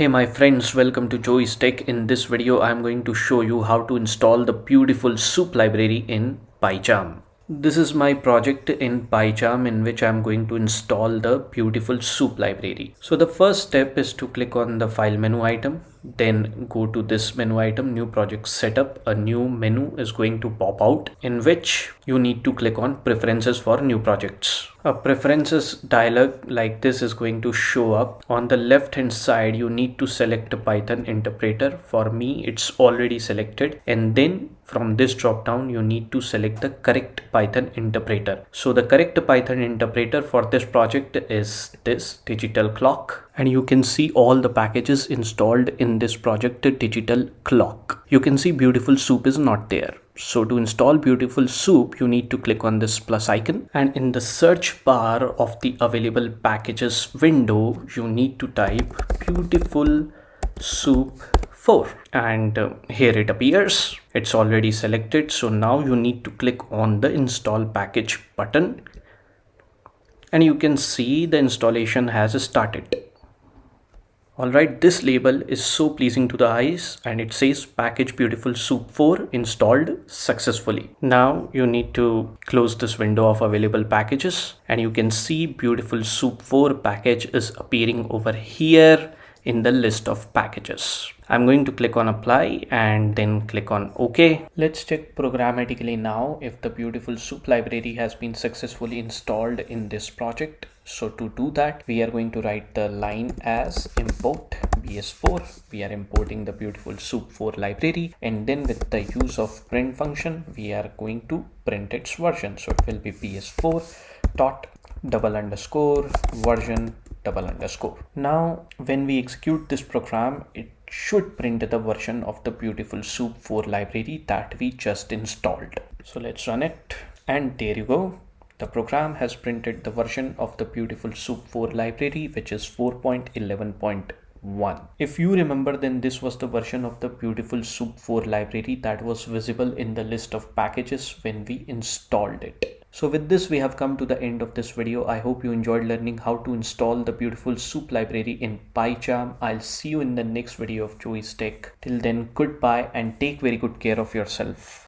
Hey my friends, welcome to Joey's Tech. In this video, I'm going to show you how to install the Beautiful Soup library in PyCharm. This is my project in PyCharm in which I'm going to install the Beautiful Soup library. So the first step is to click on the file menu item, then go to this menu item, new project setup. A new menu is going to pop out in which you need to click on preferences for new projects. A preferences dialog like this is going to show up. On the left hand side, you need to select a Python interpreter. For me, it's already selected. And then from this drop down, you need to select the correct Python interpreter. So the correct Python interpreter for this project is this digital clock. And you can see all the packages installed in this project digital clock. You can see Beautiful Soup is not there. So to install Beautiful Soup, you need to click on this plus icon, and in the search bar of the available packages window, you need to type Beautiful Soup4, and here it appears. It's already selected. So now you need to click on the install package button, and you can see the installation has started. Alright, this label is so pleasing to the eyes and it says package Beautiful Soup4 installed successfully. Now you need to close this window of available packages and you can see Beautiful Soup4 package is appearing over here in the list of packages. I'm going to click on apply and then click on OK. Let's check programmatically now if the Beautiful Soup library has been successfully installed in this project. So to do that, we are going to write the line as import bs4. We are importing the Beautiful Soup4 library, and then with the use of print function, we are going to print its version. So it will be bs4 dot double underscore version double underscore. Now when we execute this program, it should print the version of the Beautiful Soup4 library that we just installed. So let's run it, and there you go. The program has printed the version of the Beautiful Soup4 library, which is 4.11.1. If you remember, then this was the version of the Beautiful Soup4 library that was visible in the list of packages when we installed it. So with this, we have come to the end of this video. I hope you enjoyed learning how to install the Beautiful Soup library in PyCharm. I'll see you in the next video of Joey's Tech. Till then, goodbye and take very good care of yourself.